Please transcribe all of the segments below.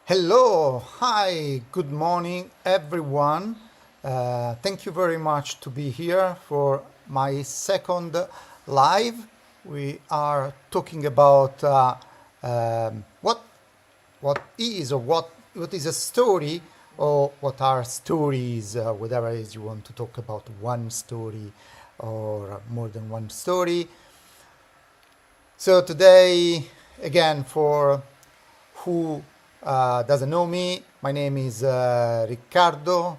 Hello, hi, good morning, everyone. Thank you very much to be here for my second live. We are talking about what is or what is a story or what are stories, whatever it is you want to talk about, one story or more than one story. So today, again, for who doesn't know me, my name is Riccardo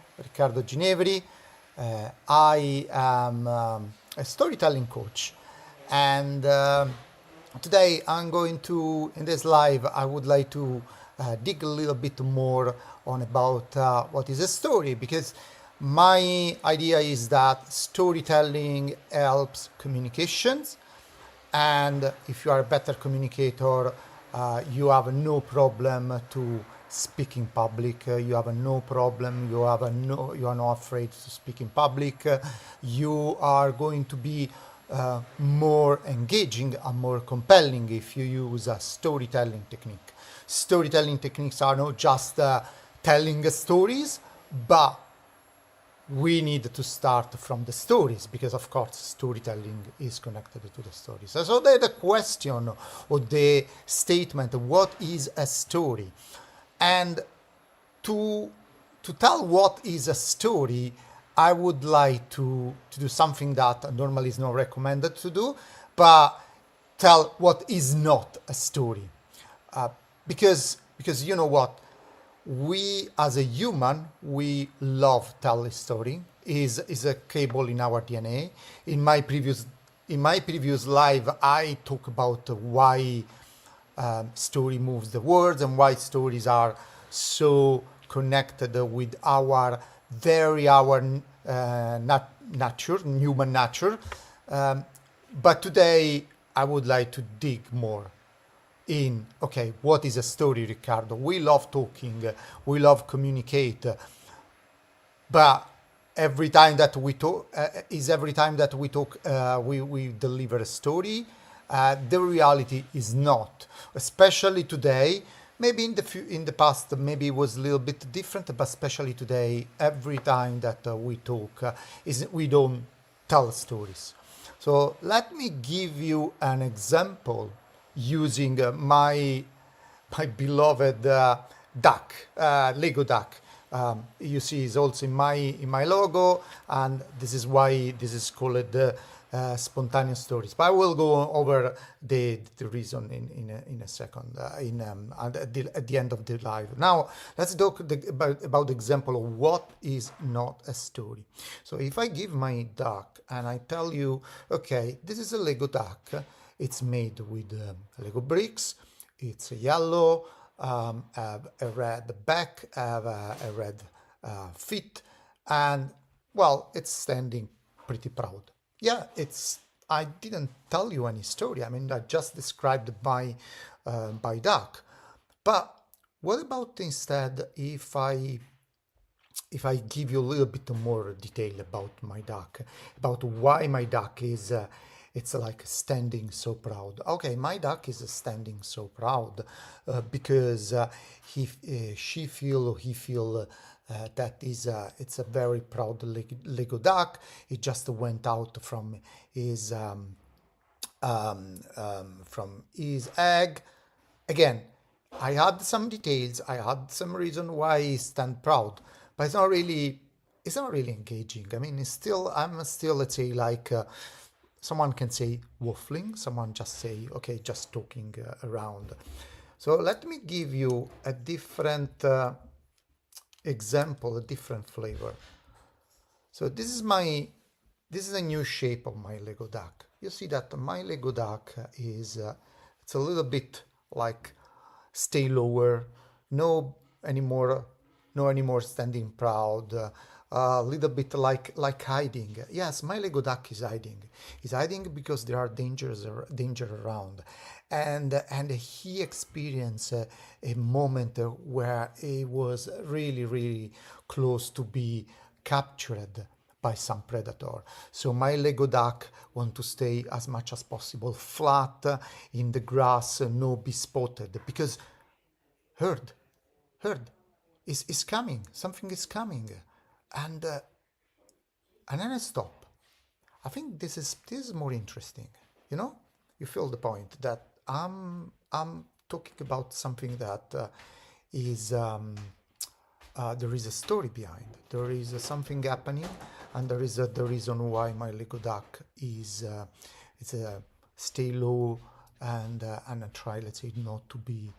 Ginevri. I am a storytelling coach, and today I'm going to, in this live, I would like to dig a little bit more on about what is a story, because my idea is that storytelling helps communications, and if you are a better communicator, you have no problem to speak in public. You have no problem. You are not afraid to speak in public. You are going to be more engaging and more compelling if you use a storytelling technique. Storytelling techniques are not just telling stories, but we need to start from the stories, because of course storytelling is connected to the stories. So the question or the statement, what is a story? And to tell what is a story, I would like to do something that normally is not recommended to do, but tell what is not a story. Because you know what, we as a human, we love tell a story, is a cable in our DNA. In my previous live, I talk about why story moves the words and why stories are so connected with our nature, human nature. But today I would like to dig more in, okay, what is a story, Riccardo? We love talking, we love communicate, but every time that we talk, we deliver a story. The reality is not, especially today. Maybe in the past, maybe it was a little bit different, but especially today, every time that we talk, is we don't tell stories. So let me give you an example using my beloved duck, Lego duck. You see, it's also in my logo, and this is why this is called spontaneous stories. But I will go over the reason in a second, at the end of the live. Now let's talk about the example of what is not a story. So if I give my duck and I tell you, okay, this is a Lego duck. It's made with Lego bricks. It's yellow, have a red back, have a red feet, and well, it's standing pretty proud. Yeah, it's. I didn't tell you any story. I mean, I just described my duck. But what about instead if I give you a little bit more detail about my duck, about why my duck is, it's like standing so proud. Okay, my duck is standing so proud because she feel, he feel that is, it's a very proud Lego duck. He just went out from his egg. Again, I had some details, I had some reason why he stand proud, but it's not really engaging. I mean, I'm still, let's say, like, someone can say waffling, someone just say, okay, just talking around. So let me give you a different example, a different flavor. So this is a new shape of my Lego duck. You see that my Lego duck is, it's a little bit like stay lower, no anymore, no anymore standing proud, a little bit like hiding. Yes, my Lego duck is hiding. He's hiding because there are danger around, and he experienced a moment where he was really close to be captured by some predator. So my Lego duck want to stay as much as possible flat in the grass, no be spotted, because herd. heard is coming, something is coming, and and then I stop. I think this is more interesting. You know, you feel the point that I'm talking about something that is there is a story behind. There is something happening, and there is the reason why my Lego duck is it's a stay low and try, let's say, not to be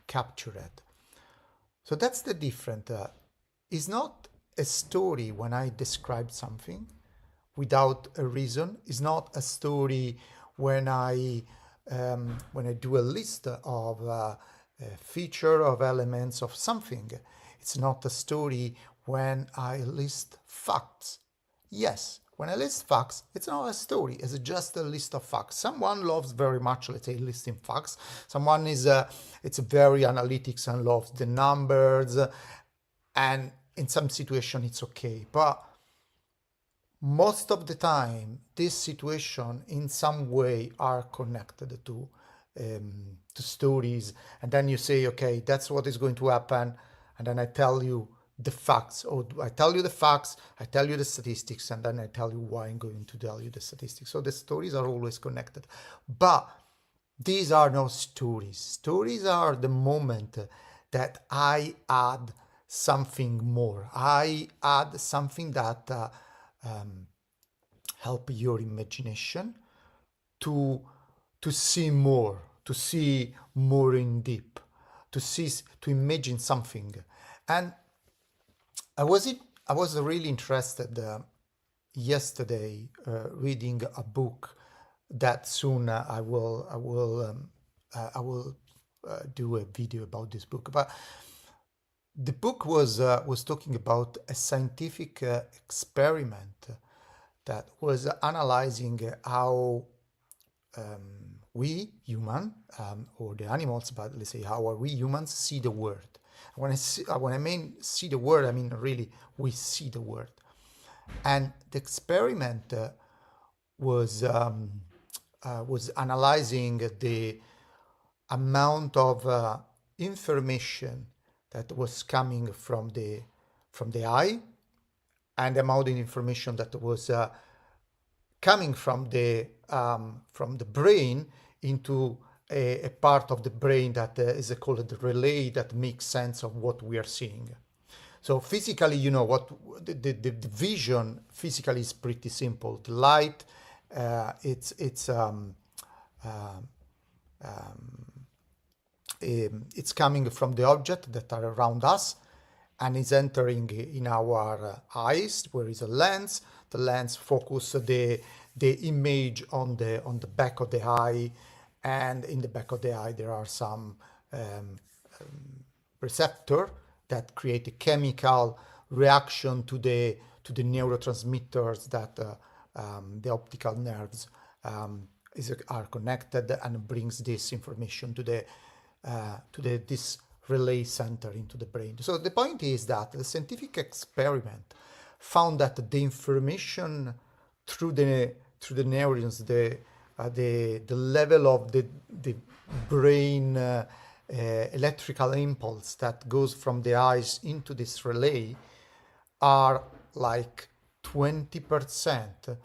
captured. So that's the difference. It's not a story when I describe something without a reason. It's not a story when I do a list of a feature of elements of something. It's not a story when I list facts. Yes, when I list facts, it's not a story. It's just a list of facts. Someone loves very much, let's say, listing facts. Someone is it's very analytics and loves the numbers, and in some situation it's okay. But most of the time, this situation in some way are connected to stories, and then you say, okay, that's what is going to happen, and then I tell you the facts, or I tell you the facts, I tell you the statistics, and then I tell you why I'm going to tell you the statistics. So the stories are always connected, but these are not stories. Stories are the moment that I add something more. I add something that um, help your imagination to see more, to see more in deep, to imagine something. And I was in, I was really interested yesterday reading a book that soon I will do a video about this book. But the book was talking about a scientific experiment that was analyzing how we human or the animals, but let's say how are we humans see the world. When I mean see the world, I mean really we see the world. And the experiment was analyzing the amount of information that was coming from the eye, and the amount of information that was coming from the brain into a part of the brain that is called the relay that makes sense of what we are seeing. So physically, you know what the vision physically is pretty simple. The light, it's coming from the object that are around us, and is entering in our eyes, where is a lens. The lens focus the image on the back of the eye, and in the back of the eye there are some receptor that create a chemical reaction to the neurotransmitters that the optical nerves are connected, and brings this information to this relay center into the brain. So the point is that the scientific experiment found that the information through the neurons, the level of the brain electrical impulse that goes from the eyes into this relay are like 20%.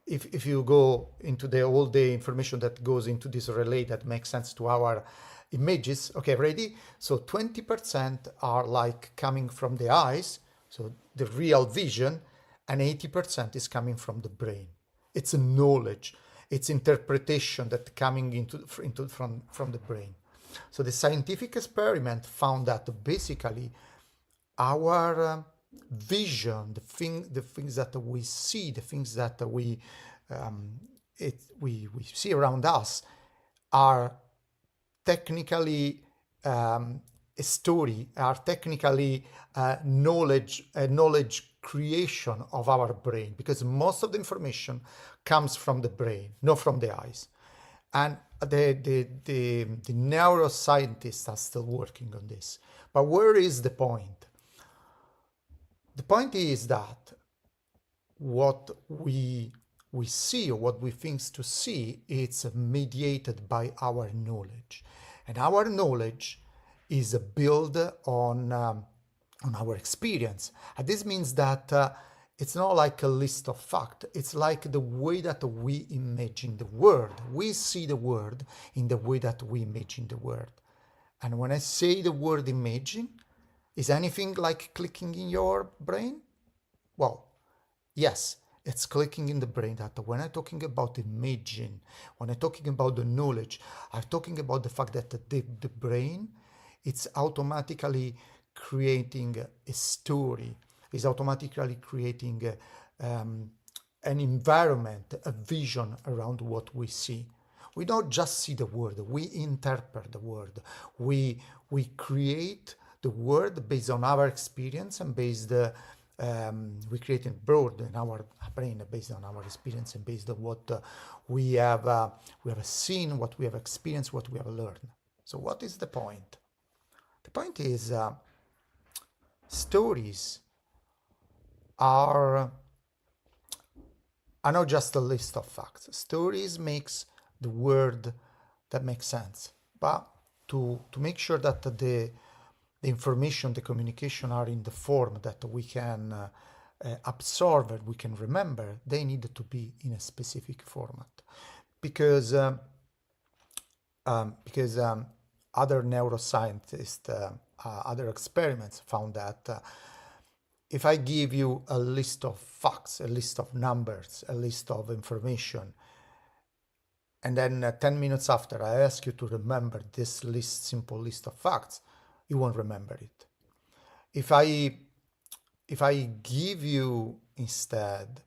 If you go into all the information that goes into this relay that makes sense to our images, okay, ready? So 20% are like coming from the eyes, so the real vision, and 80% is coming from the brain. It's a knowledge, it's interpretation that coming from the brain. So the scientific experiment found that basically our vision, the things that we see, the things that we see around us, are technically a story, are technically knowledge creation of our brain, because most of the information comes from the brain, not from the eyes. And the neuroscientists are still working on this. But where is the point? The point is that what we see, or what we think to see, it's mediated by our knowledge. And our knowledge is built on our experience. And this means that it's not like a list of facts. It's like the way that we imagine the world. We see the world in the way that we imagine the world. And when I say the word imagine, is anything like clicking in your brain? Well, yes, it's clicking in the brain that when I'm talking about imagine, when I'm talking about the knowledge, I'm talking about the fact that the brain, it's automatically creating a story, is automatically creating an environment, a vision around what we see. We don't just see the word, we interpret the word. We create the word based on our experience and based we create a broad in our brain based on our experience and based on what we have seen, what we have experienced, what we have learned. So what is the point? The point is stories are not just a list of facts. Stories makes the world that makes sense. But to make sure that the information, the communication are in the form that we can absorb and we can remember, they need to be in a specific format. Because other neuroscientists, other experiments found that if I give you a list of facts, a list of numbers, a list of information, and then 10 minutes after I ask you to remember this simple list of facts, you won't remember it. If I give you instead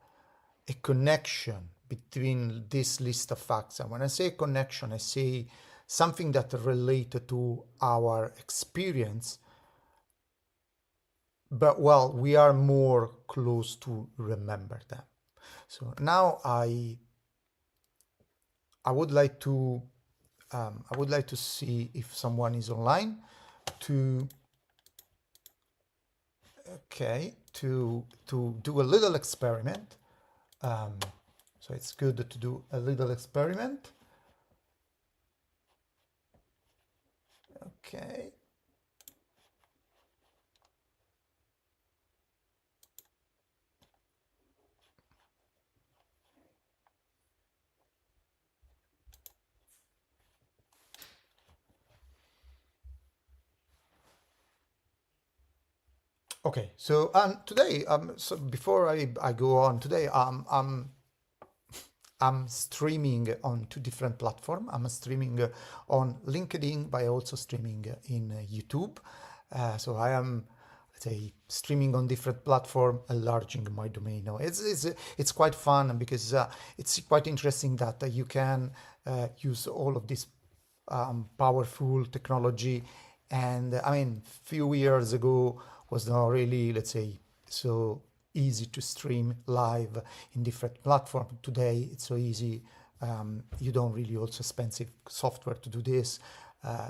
a connection between this list of facts, and when I say connection, I say something that related to our experience, but well, we are more close to remember them. So now I would like to see if someone is online to do a little experiment. So it's good to do a little experiment. Okay. Okay, so today, so before I go on today, I'm streaming on two different platforms. I'm streaming on LinkedIn, but also streaming in YouTube. So I am, let's say, streaming on different platforms, enlarging my domain. Now it's quite fun because it's quite interesting that you can use all of this powerful technology. And I mean, few years ago was not really, let's say, so easy to stream live in different platforms. Today it's so easy. You don't really also expensive software to do this.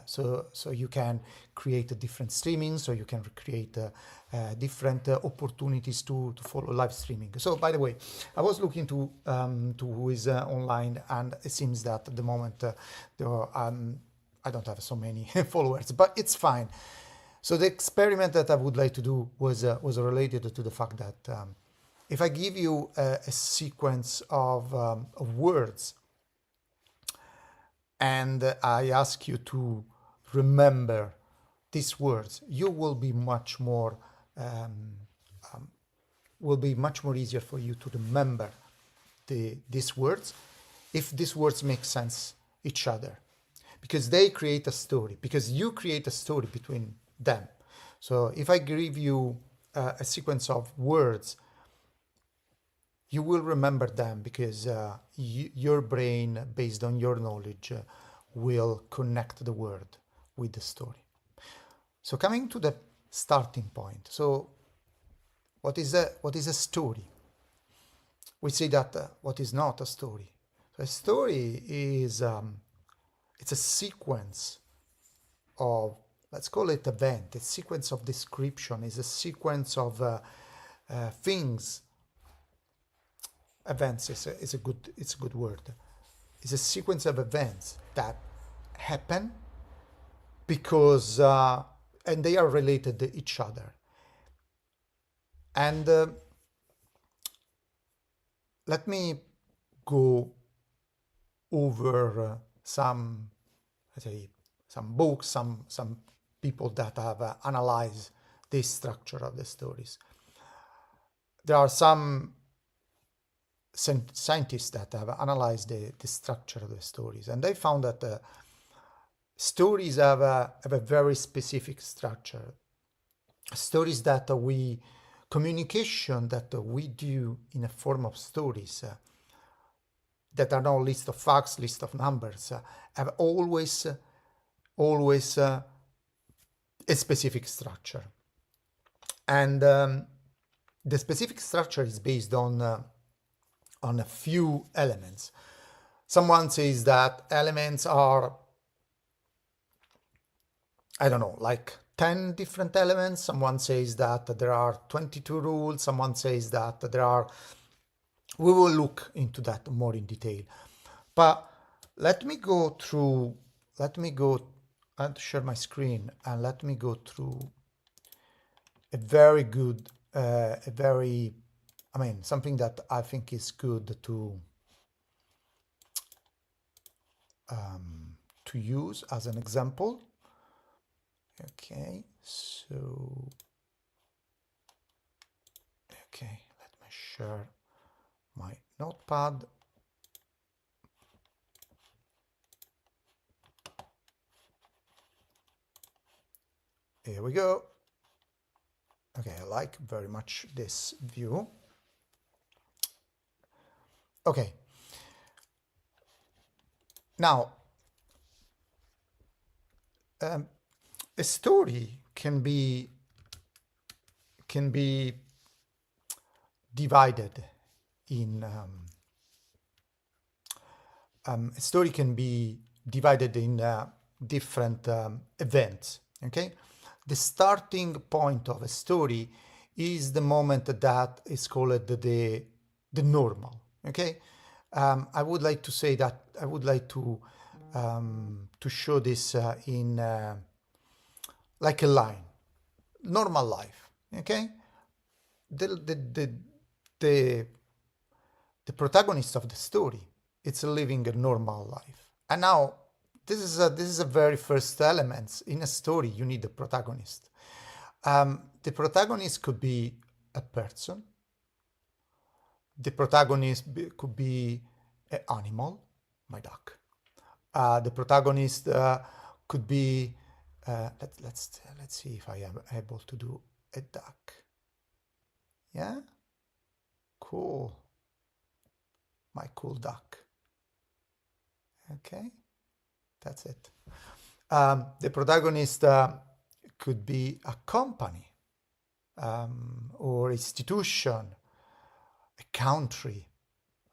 So you can create a different streaming, so you can create different opportunities to follow live streaming. So by the way, I was looking to who is online, and it seems that at the moment I don't have so many followers, but it's fine. So the experiment that I would like to do was related to the fact that if I give you a sequence of words and I ask you to remember these words, you will be much more easier for you to remember these words if these words make sense each other, because they create a story, because you create a story between them. So if I give you a sequence of words, you will remember them because your brain, based on your knowledge, will connect the word with the story. So coming to the starting point. So what is a story? We say that what is not a story. So a story is it's a sequence of, let's call it event, a sequence of description, is a sequence of things. Events is a good word. It's a sequence of events that happen because and they are related to each other. And let me go over some, let's say, some books, some people that have analyzed this structure of the stories. There are some scientists that have analyzed the structure of the stories, and they found that stories have a very specific structure. Stories that communication that we do in a form of stories that are not list of facts, list of numbers, have always a specific structure. And the specific structure is based on a few elements. Someone says that elements are, I don't know, like 10 different elements. Someone says that there are 22 rules. Someone says that there are, we will look into that more in detail. But let me go and share my screen, and let me go through a very good, something that I think is good to use as an example. Okay, so, okay, let me share my notepad. Here we go. Okay, I like very much this view. Okay. Now, a story can be divided in a story can be divided in different events. Okay, the starting point of a story is the moment that is called the normal. Okay, I would like to say that I would like to show this in like a line, normal life. Okay, the protagonist of the story, it's living a normal life. And now this is a very first element in a story. You need a protagonist. The protagonist could be a person. The protagonist could be an animal, my duck. The protagonist could be let's see if I am able to do a duck. Yeah, cool. My cool duck. Okay, that's it. The protagonist could be a company or institution, a country.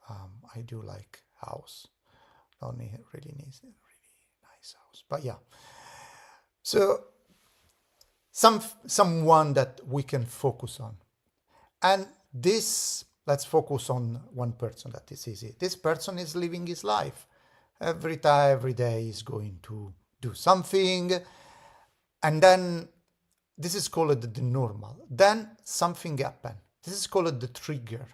I do like house. Don't need really needs a really nice house, but yeah. So someone that we can focus on, and this, let's focus on one person. That is easy. This person is living his life. Every day is going to do something, and then this is called the normal. Then something happens. This is called the trigger.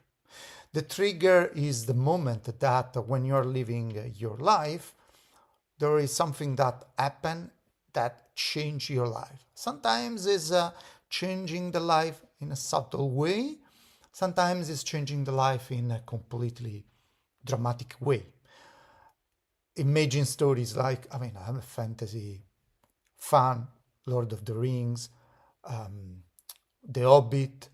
The trigger is the moment that when you're living your life, there is something that happens that change your life. Sometimes it's changing the life in a subtle way. Sometimes it's changing the life in a completely dramatic way. Imagine stories like, I'm a fantasy fan, Lord of the Rings, The Hobbit,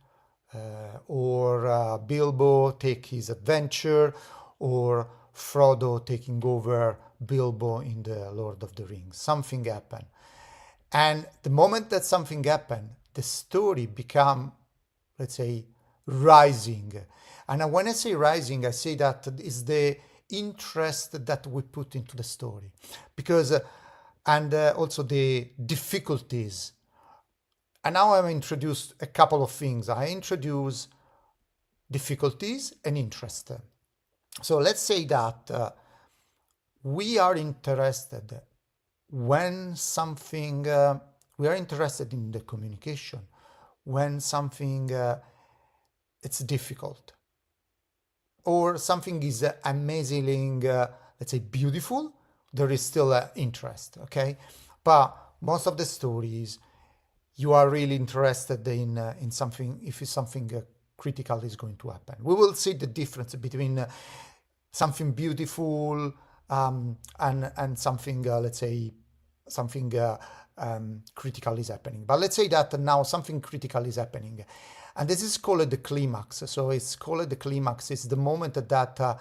or Bilbo take his adventure, or Frodo taking over Bilbo in the Lord of the Rings. Something happened. And the moment that something happened, the story become, let's say, rising. And when I say rising, I say that is the interest that we put into the story. Because, and also the difficulties. And now I've introduced a couple of things. I introduce difficulties and interest. So let's say that we are interested when something we are interested in the communication, when something it's difficult, or something is amazing, let's say beautiful, there is still interest, okay? But most of the stories, you are really interested in something, if it's something critical is going to happen. We will see the difference between something beautiful and something, let's say, something critical is happening. But let's say that now something critical is happening. And this is called the climax. So it's called the climax. It's the moment that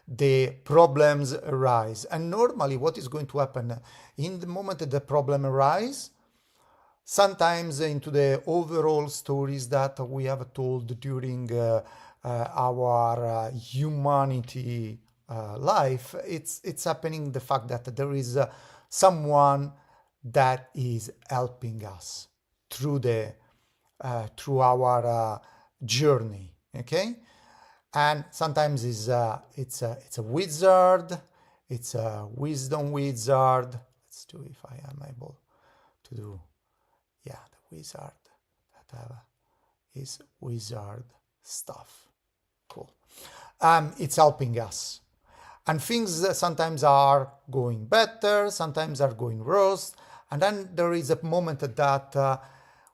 the problems arise. And normally what is going to happen in the moment that the problem arises, sometimes into the overall stories that we have told during our humanity life, it's happening the fact that there is someone that is helping us through the through our journey, okay? And sometimes it's a wizard, it's a wisdom wizard. Let's do if I am able to do, yeah, the wizard that is wizard stuff. Cool. It's helping us. And things sometimes are going better, sometimes are going worse. And then there is a moment that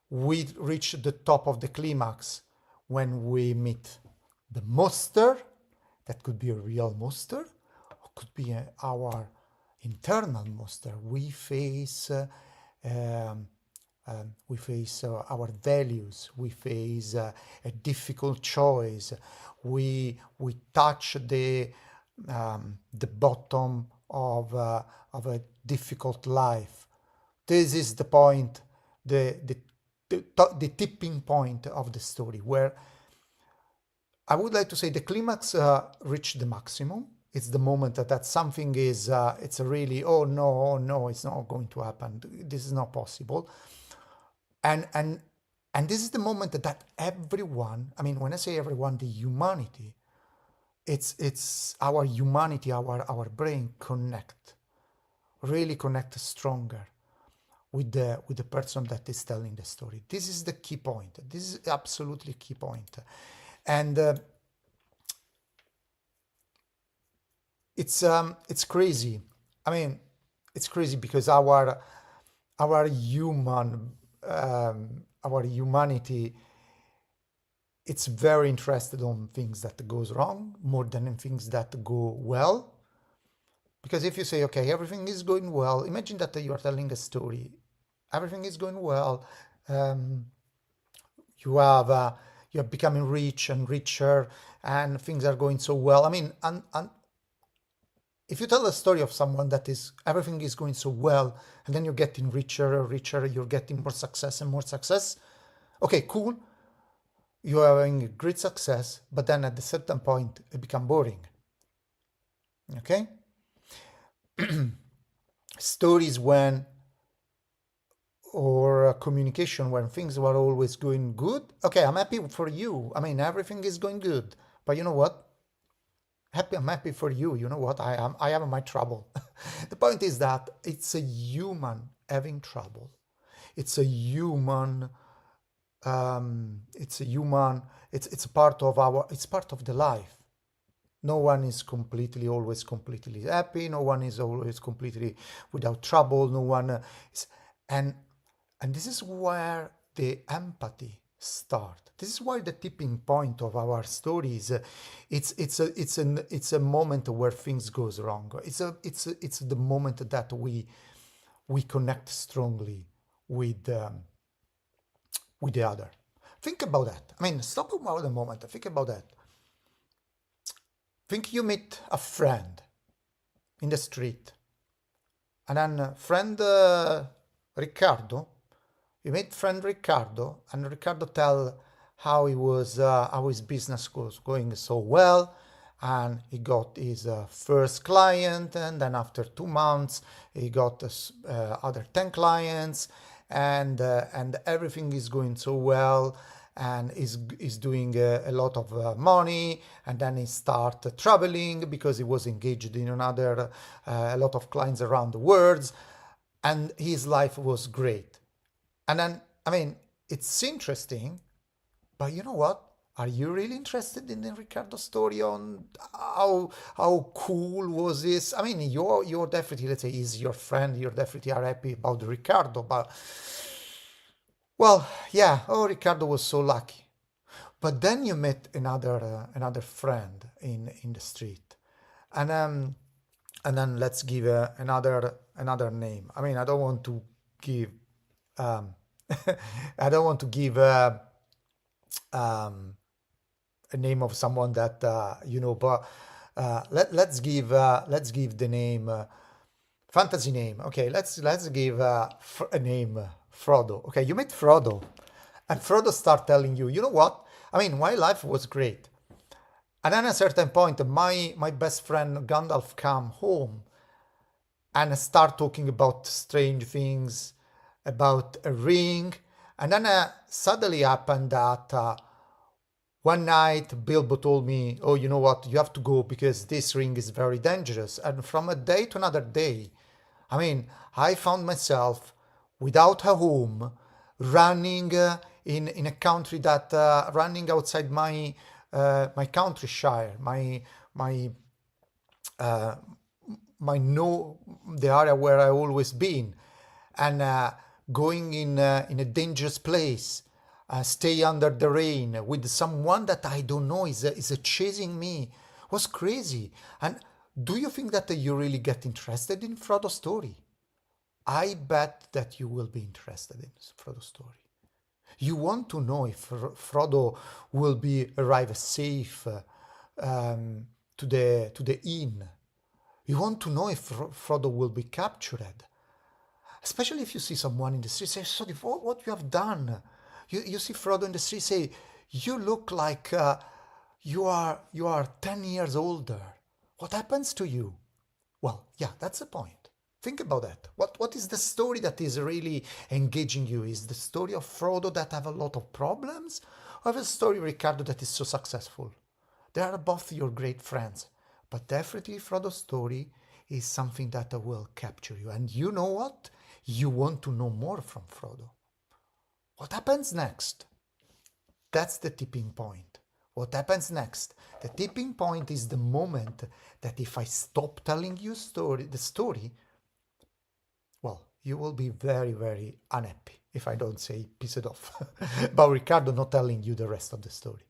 we reach the top of the climax when we meet the monster. That could be a real monster, or could be our internal monster. We face our values. We face a difficult choice. We touch the bottom of a difficult life. This is the point, the tipping point of the story, where I would like to say the climax reached the maximum. It's the moment that something is, it's really, oh no, it's not going to happen. This is not possible. And this is the moment that everyone, I mean, when I say everyone, the humanity, it's our humanity, our brain really connect stronger with the person that is telling the story. This is the key point. This is absolutely key point. And it's crazy. I mean, it's crazy because our humanity, it's very interested on things that goes wrong more than in things that go well. Because if you say, okay, everything is going well, imagine that you are telling a story, everything is going well, you are becoming rich and richer, and things are going so well. I mean, and if you tell a story of someone that is everything is going so well, and then you're getting richer, you're getting more success and more success, okay, cool, you're having great success, but then at a certain point it becomes boring. Okay? Stories when, or communication when things were always going good. Okay, I'm happy for you. I mean, everything is going good, but you know what? I'm happy for you. You know what? I have my trouble. The point is that it's a human having trouble. It's a human. It's a part of it's part of the life. No one is always completely happy. No one is always completely without trouble. No one is, and this is where the empathy start. This is why the tipping point of our stories, it's a moment where things goes wrong. It's the moment that we connect strongly with the other. Think about that. I mean, stop about a moment. Think about that. Think you meet a friend in the street, and then friend Riccardo. You meet friend Riccardo, and Riccardo tell how how his business was going so well, and he got his first client, and then after 2 months he got other 10 clients, and everything is going so well, and is doing a lot of money, and then he start traveling because he was engaged in another a lot of clients around the world. and his life was great. And then, I mean, it's interesting, but you know what? Are you really interested in the Ricardo story on how cool was this? I mean, you're definitely, let's say, is your friend. You're definitely are happy about Ricardo, but well, yeah. Oh, Ricardo was so lucky. But then you met another friend in the street, and and then let's give another name. I mean, I don't want to give um, I don't want to give um, a name of someone that but let's give the name fantasy name. Okay, let's give a name Frodo. Okay, you met Frodo, and Frodo start telling you, you know what? I mean, my life was great. And then at a certain point, my best friend Gandalf come home and start talking about strange things, about a ring. And then suddenly happened that one night Bilbo told me, oh, you know what, you have to go because this ring is very dangerous. And from a day to another day, I mean, I found myself without a home, running in a country that running outside my countryshire, my uh, my no the area where I always been, and going in a dangerous place, stay under the rain with someone that I don't know is chasing me was crazy. And do you think that you really get interested in Frodo's story? I bet that you will be interested in Frodo's story. You want to know if Frodo will be arrive safe to the inn. You want to know if Frodo will be captured. Especially if you see someone in the street say, sorry, what you have done? You see Frodo in the street say, you look like you are 10 years older. What happens to you? Well, yeah, that's the point. Think about that. What is the story that is really engaging you? Is the story of Frodo that have a lot of problems, or the story of Ricardo that is so successful? They are both your great friends, but definitely Frodo's story is something that will capture you. And you know what? You want to know more from Frodo. What happens next? That's the tipping point. What happens next? The tipping point is the moment that if I stop telling you the story, well, you will be very, very unhappy if I don't say piece it off about Ricardo not telling you the rest of the story.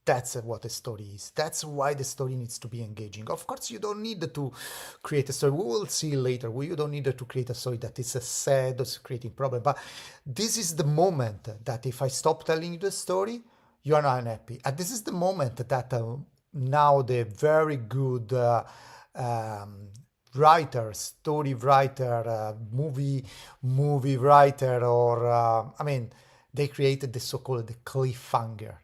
That's what a story is. That's why the story needs to be engaging. Of course, you don't need to create a story. We will see later. You don't need to create a story that is a sad or creating problem. But this is the moment that if I stop telling you the story, you are not unhappy. And this is the moment that now the very good writer, story writer, movie writer, or I mean, they created the so-called the cliffhanger.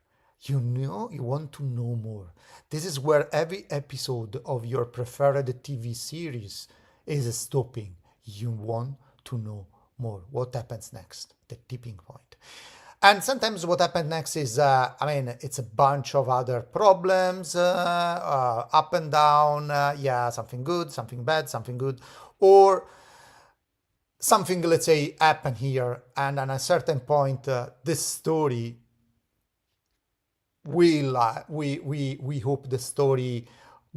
You know, you want to know more. This is where every episode of your preferred TV series is stopping. You want to know more. What happens next? The tipping point. And sometimes what happens next is, I mean, it's a bunch of other problems, up and down, yeah, something good, something bad, something good, or something, let's say, happen here, and at a certain point, this story will, we hope the story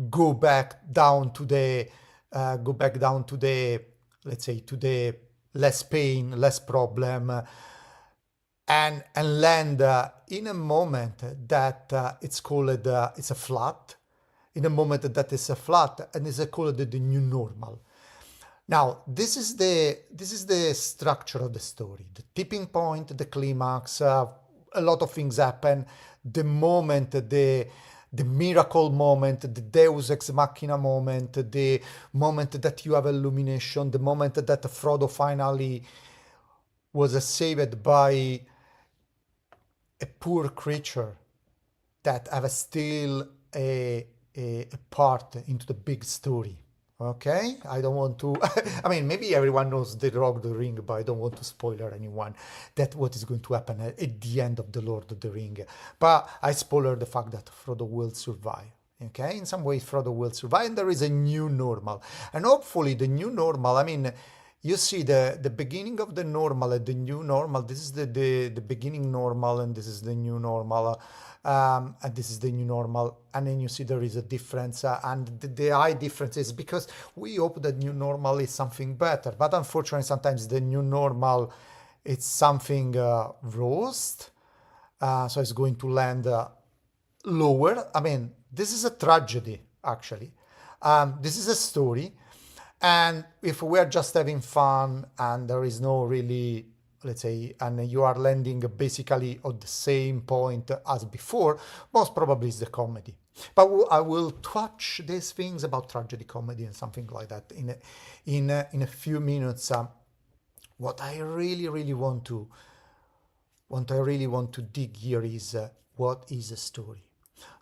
go back down to the, let's say, to the less pain, less problem, and land in a moment that it's called it's a flat, in a moment that is a flat, and is called the new normal. Now this is the structure of the story, the tipping point, the climax. A lot of things happen. The moment, the miracle moment, the Deus ex machina moment, the moment that you have illumination, the moment that Frodo finally was saved by a poor creature that have still a part into the big story. Okay, I don't want to. I mean, maybe everyone knows the Lord of the Ring, but I don't want to spoiler anyone that what is going to happen at the end of the Lord of the Ring. But I spoiler the fact that Frodo will survive. Okay, in some way Frodo will survive, and there is a new normal. And hopefully the new normal, I mean, you see the beginning of the normal and the new normal. This is the beginning normal, and this is the new normal, and this is the new normal. And then you see there is a difference, and the high difference is because we hope that new normal is something better, but unfortunately sometimes the new normal it's something roast, so it's going to land lower. I mean, this is a tragedy, actually. This is a story. And if we're just having fun and there is no really, let's say, and you are landing basically at the same point as before, most probably it's the comedy. But I will touch these things about tragedy, comedy, and something like that in a few minutes. What I really want to dig here is what is a story.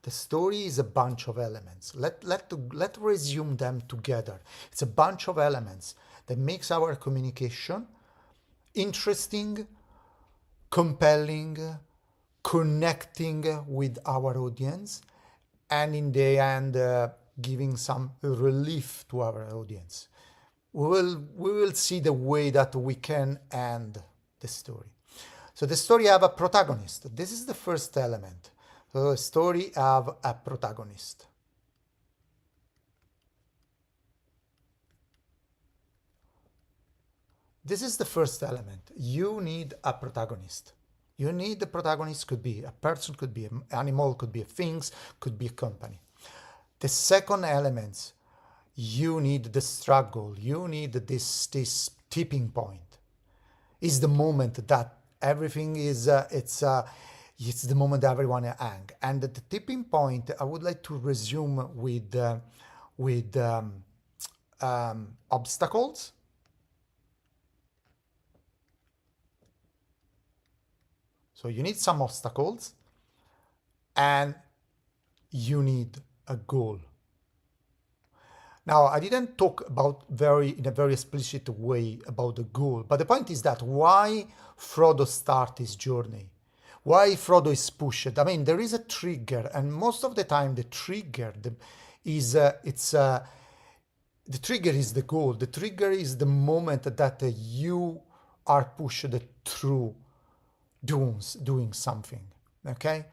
The story is a bunch of elements. Let resume them together. It's a bunch of elements that makes our communication interesting, compelling, connecting with our audience, and in the end, giving some relief to our audience. We will see the way that we can end the story. So the story have a protagonist. This is the first element. So a story have a protagonist. This is the first element. You need a protagonist. You need the protagonist, could be a person, could be an animal, could be a things, could be a company. The second element, you need the struggle. You need this tipping point. Is the moment that everything is it's the moment everyone hang. And at the tipping point, I would like to resume with obstacles. So you need some obstacles, and you need a goal. Now, I didn't talk about in a very explicit way about the goal, but the point is that why Frodo start his journey, why Frodo is pushed. I mean, there is a trigger, and most of the time the trigger is the trigger is the goal. The trigger is the moment that you are pushed through doing something. Okay.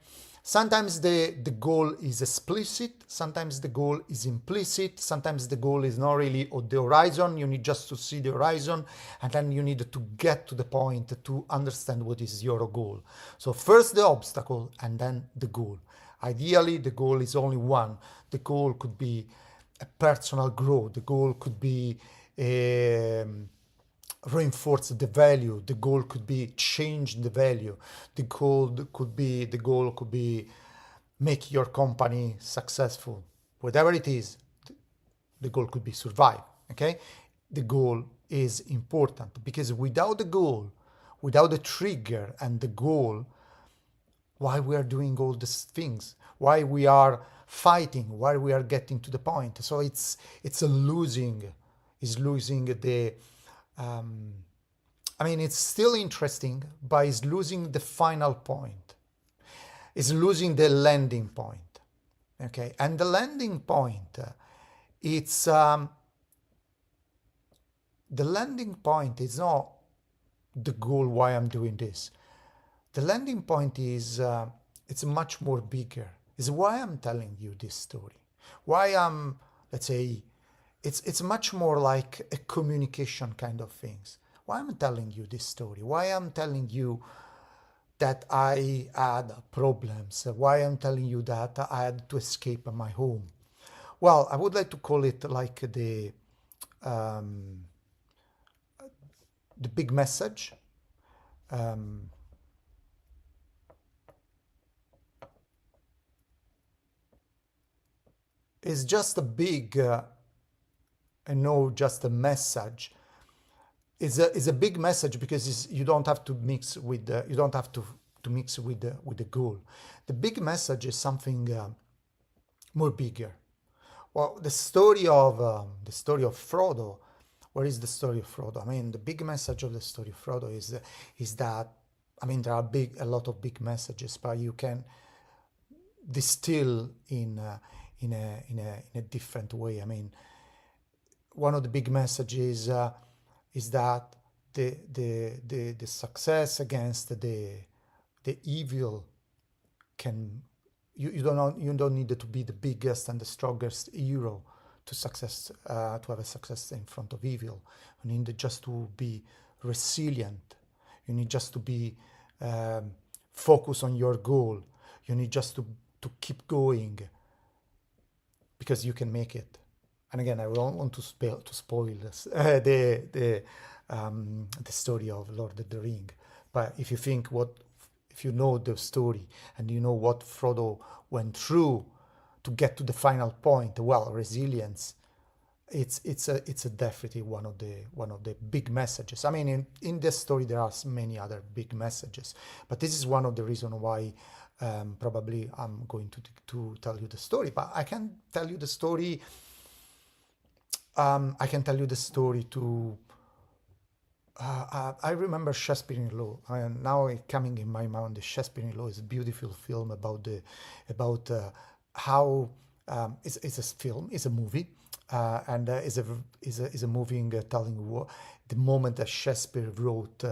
Sometimes the goal is explicit, sometimes the goal is implicit, sometimes the goal is not really on the horizon, you need just to see the horizon, and then you need to get to the point to understand what is your goal. So first the obstacle, and then the goal. Ideally, the goal is only one. The goal could be a personal growth, the goal could be reinforce the value, the goal could be change the value, the goal could be make your company successful. Whatever it is, the goal could be survive. Okay, the goal is important, because without the goal, without the trigger and the goal, why we are doing all these things, why we are fighting, why we are getting to the point. So it's losing the I mean, it's still interesting, but it's losing the final point. It's losing the landing point. Okay, and the landing point, it's the landing point is not the goal. Why I'm doing this? The landing point is it's much more bigger. Is why I'm telling you this story. Why I'm, let's say, it's much more like a communication kind of things. Why I'm telling you this story? Why I'm telling you that I had problems? Why I'm telling you that I had to escape my home? Well, I would like to call it like the big message. It's just a big and no just a message. Is a big message, because you don't have to mix with you don't have to mix with the goal. The big message is something more bigger. Well, the story of Frodo. What is the story of Frodo? I mean, the big message of the story of Frodo is that, I mean, there are a lot of big messages, but you can distill in a different way. I mean, one of the big messages is that the success against the evil can you don't need to be the biggest and the strongest hero to have a success in front of evil. You need just to be resilient. You need just to be focused on your goal. You need just to keep going because you can make it. And again, I don't want to spoil this, the story of Lord of the Ring. But if you know the story and you know what Frodo went through to get to the final point, well, resilience. It's a definitely one of the big messages. I mean, in this story there are many other big messages, but this is one of the reasons why probably I'm going to tell you the story. But I can tell you the story. I can tell you the story to. I remember Shakespeare in Law, and now it coming in my mind. The Shakespeare in Law is a beautiful film about how it's a film, it's a movie, and is a movie telling the moment that Shakespeare wrote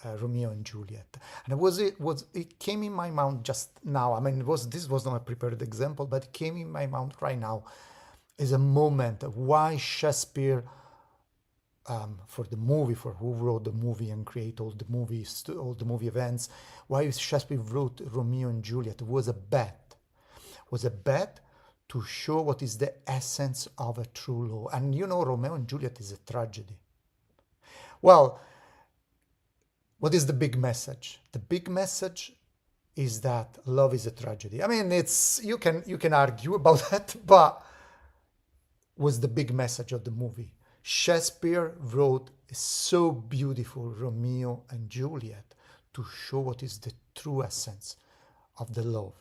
Romeo and Juliet, and it came in my mouth just now. I mean, this was not a prepared example, but it came in my mouth right now. Is a moment of why Shakespeare. For the movie, for who wrote the movie and create all the movies, all the movie events, why Shakespeare wrote Romeo and Juliet was a bet. Was a bet to show what is the essence of a true love. And you know, Romeo and Juliet is a tragedy. Well, what is the big message? The big message is that love is a tragedy. I mean, you can argue about that, but was the big message of the movie. Shakespeare wrote a so beautiful Romeo and Juliet to show what is the true essence of the love.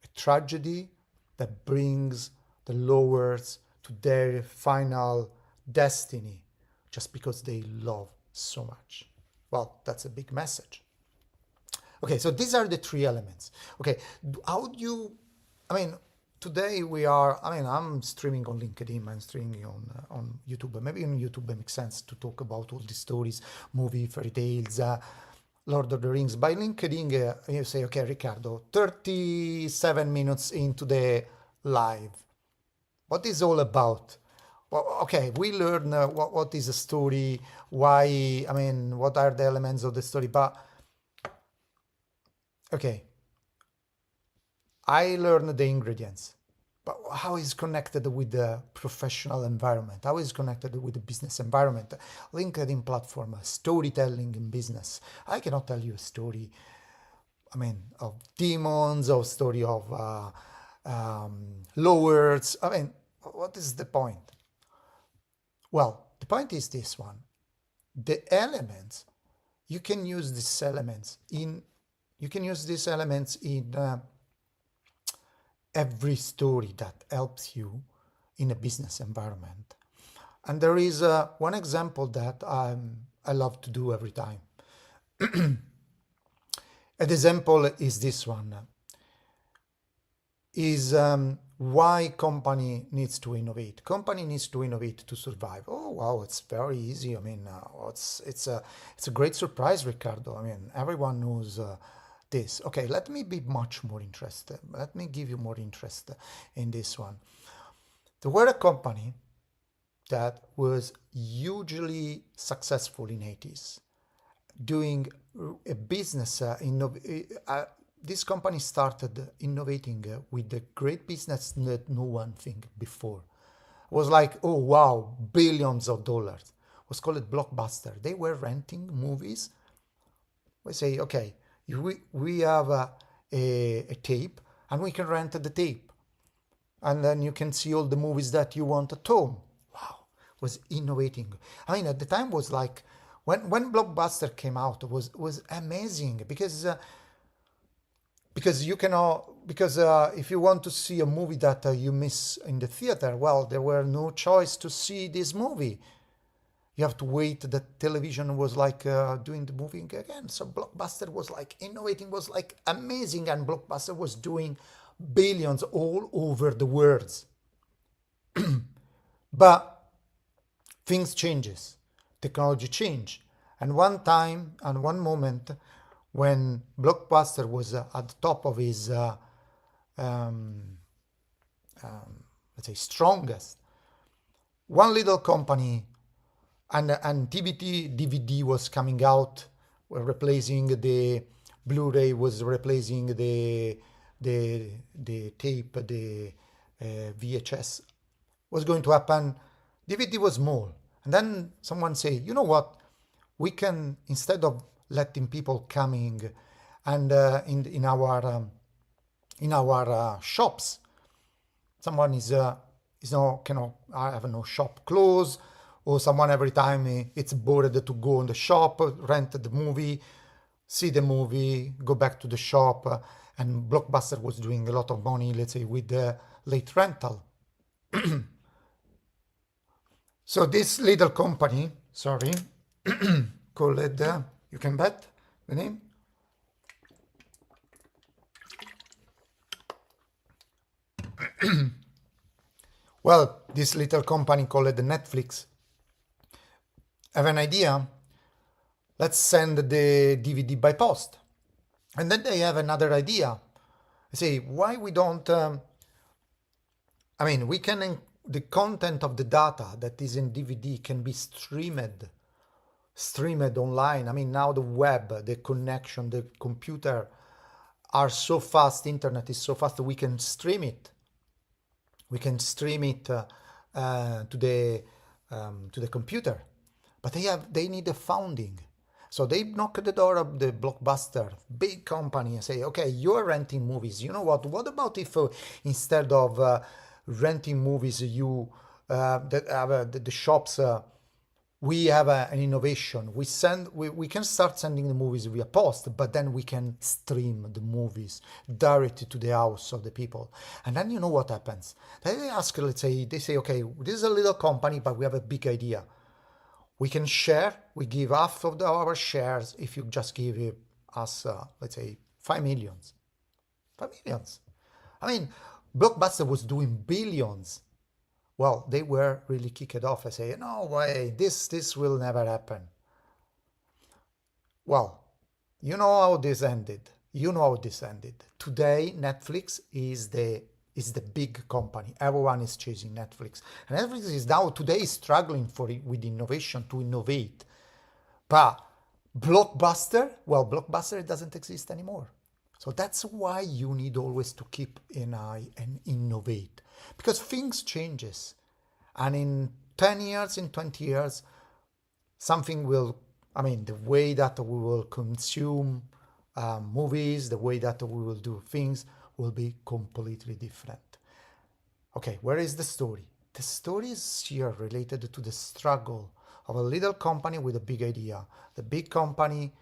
A tragedy that brings the lovers to their final destiny just because they love so much. Well, that's a big message. Okay, so these are the three elements. Okay, how do you, I mean, today I'm streaming on LinkedIn, I'm streaming on YouTube. Maybe on YouTube it makes sense to talk about all these stories, movie, fairy tales, Lord of the Rings. By LinkedIn, you say, okay, Riccardo, 37 minutes into the live. What is all about? Well, okay, we learn what is a story, why, I mean, what are the elements of the story, but, okay, I learned the ingredients, but how is connected with the professional environment? How is connected with the business environment? LinkedIn platform, storytelling in business. I cannot tell you a story, I mean, of demons or story of lords. I mean, what is the point? Well, the point is this one. The elements, you can use these elements in every story that helps you in a business environment. And there is one example that I love to do every time. An example is this one. Is why company needs to innovate. Company needs to innovate to survive. Oh wow, it's very easy. I mean, it's a great surprise, Riccardo. I mean, everyone knows this. Okay, let me be much more interested. Let me give you more interest in this one. There were a company that was hugely successful in 80s, doing a business. This company started innovating with a great business that no one think before. It was like, oh wow, billions of dollars. It was called Blockbuster. They were renting movies. We say, okay, we have a tape and we can rent the tape. And then you can see all the movies that you want at home. Wow, it was innovating. I mean, at the time was like, when Blockbuster came out, it was amazing because if you want to see a movie that you miss in the theater, well, there were no choice to see this movie. You have to wait. The television was like doing the movie again. So Blockbuster was like innovating, was like amazing, and Blockbuster was doing billions all over the world. But things changes, technology change, and one time and one moment when Blockbuster was at the top of his um, let's say strongest, one little company and DVD was coming out, replacing the Blu-ray, was replacing the tape, the VHS was going to happen. DVD was small, and then someone say, you know what, we can, instead of letting people coming and in our shops, someone is no cannot have no shop close, or someone every time it's bored to go in the shop, rent the movie, see the movie, go back to the shop, and Blockbuster was doing a lot of money, let's say, with the late rental. So this little company, sorry, called you can bet the name. Well, this little company called Netflix have an idea. Let's send the DVD by post. And then they have another idea. They say, why we don't, we can, the content of the data that is in DVD can be streamed online. I mean, now the web, the connection, the computer are so fast, internet is so fast, we can stream it. We can stream it to the computer, but they need a funding. So they knock at the door of the Blockbuster, big company, and say, okay, you're renting movies. You know what? What about if instead of renting movies, you that have the shops, we have an innovation. We can start sending the movies via post, but then we can stream the movies directly to the house of the people. And then you know what happens? They ask, let's say, they say, okay, this is a little company, but we have a big idea. We can share, we give half of our shares if you just give us, let's say, 5 millions. 5 millions. I mean, Blockbuster was doing billions. Well, they were really kicked off and say, no way, this will never happen. Well, you know how this ended. Today, Netflix is the big company. Everyone is chasing Netflix. And Netflix is now today struggling with innovation to innovate. But Blockbuster doesn't exist anymore. So that's why you need always to keep an eye and innovate. Because things changes. And in 10 years, in 20 years, something will, the way that we will consume movies, the way that we will do things will be completely different. Okay, where is the story? The story is here related to the struggle of a little company with a big idea. The big company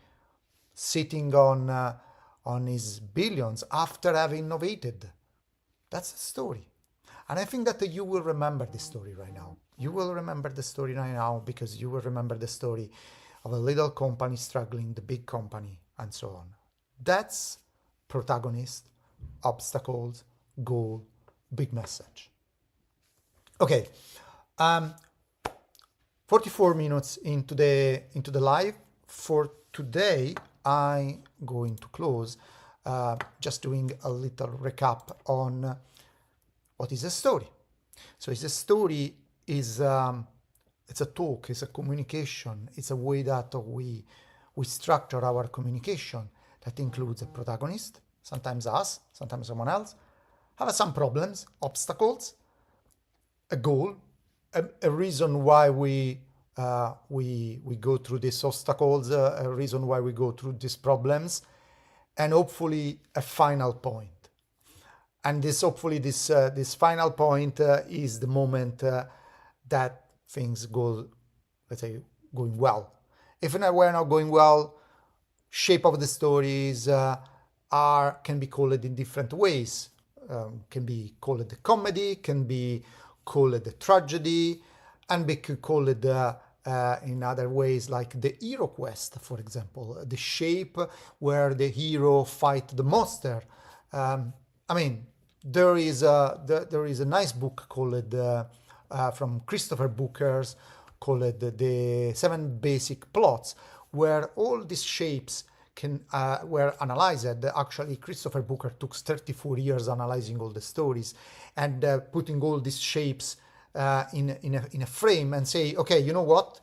sitting on his billions after having innovated. That's the story. And I think that you will remember this story right now. You will remember the story right now because you will remember the story of a little company struggling, the big company, and so on. That's protagonist, obstacles, goal, big message. Okay, 44 minutes into the live. For today, I'm going to close just doing a little recap on what is a story. So it's a story is it's a talk, it's a communication, it's a way that we structure our communication that includes a protagonist, sometimes us, sometimes someone else, have some problems, obstacles, a goal, a reason why we go through these obstacles, a reason why we go through these problems, and hopefully a final point. And this final point is the moment that things go, let's say, going well. If we're not going well, shape of the stories can be called in different ways. Can be called a comedy, can be called a tragedy, and be called in other ways like the hero quest, for example, the shape where the hero fight the monster. there is a nice book called from Christopher Booker's called the Seven Basic Plots, where all these shapes were analyzed. Actually, Christopher Booker took 34 years analyzing all the stories and putting all these shapes in a frame and say, okay, you know what?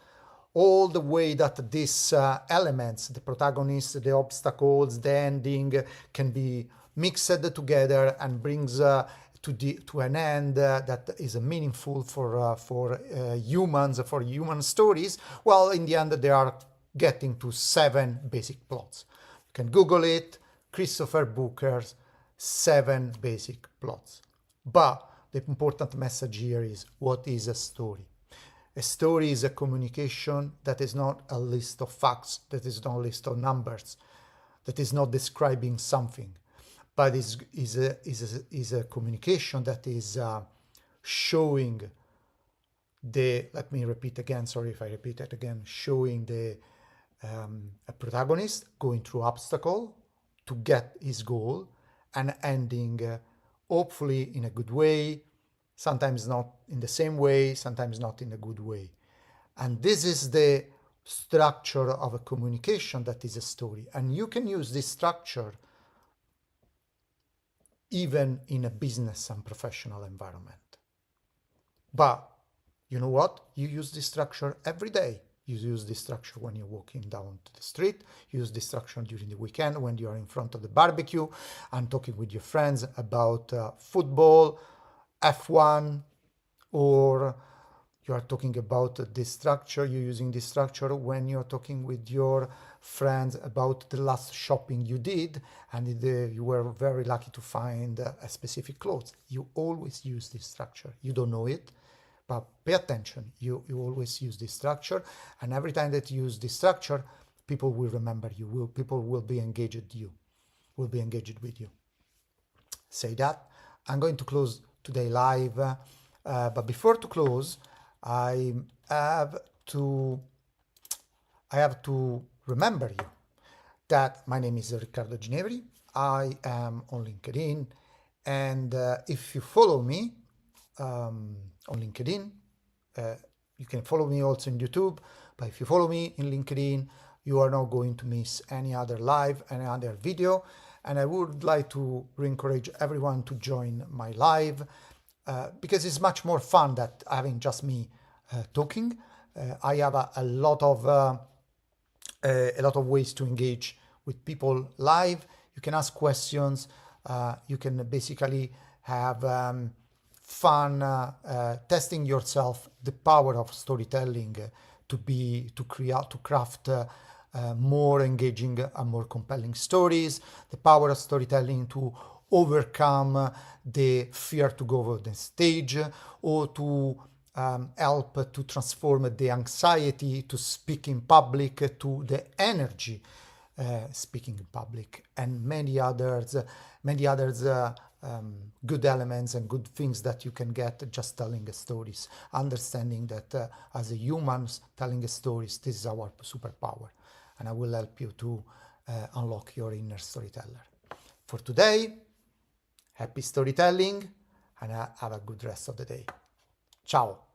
All the way that these elements, the protagonist, the obstacles, the ending, can be mixed together and brings to an end that is meaningful for humans, for human stories. Well, in the end, they are getting to 7 basic plots. You can Google it, Christopher Booker's 7 basic plots. But the important message here is, what is a story? A story is a communication that is not a list of facts, that is not a list of numbers, that is not describing something, but is a communication that is showing let me repeat again, sorry if I repeat it again, showing a protagonist going through obstacle to get his goal and ending hopefully in a good way, sometimes not in the same way, sometimes not in a good way. And this is the structure of a communication that is a story. And you can use this structure even in a business and professional environment. But you know what? You use this structure every day. You use this structure when you're walking down to the street. You use this structure during the weekend when you are in front of the barbecue and talking with your friends about football, F1, or you are talking about this structure, you're using this structure when you're talking with your friends about the last shopping you did and you were very lucky to find a specific clothes. You always use this structure. You don't know it, but pay attention. You always use this structure, and every time that you use this structure, people will remember you. People will be engaged with you. Say that. I'm going to close today live, but before to close, I have to remember you that my name is Riccardo Ginevri. I am on LinkedIn, and if you follow me on LinkedIn, you can follow me also in YouTube, but if you follow me in LinkedIn, you are not going to miss any other live, any other video. And I would like to encourage everyone to join my live because it's much more fun than having just me talking. I have a lot of ways to engage with people live. You can ask questions. You can basically have fun testing yourself the power of storytelling to craft more engaging and more compelling stories, the power of storytelling to overcome the fear to go over the stage, or to help to transform the anxiety to speak in public to the energy speaking in public, and many others good elements and good things that you can get just telling stories, understanding that as a humans telling stories, this is our superpower, and I will help you to unlock your inner storyteller. For today, happy storytelling, and have a good rest of the day. Ciao.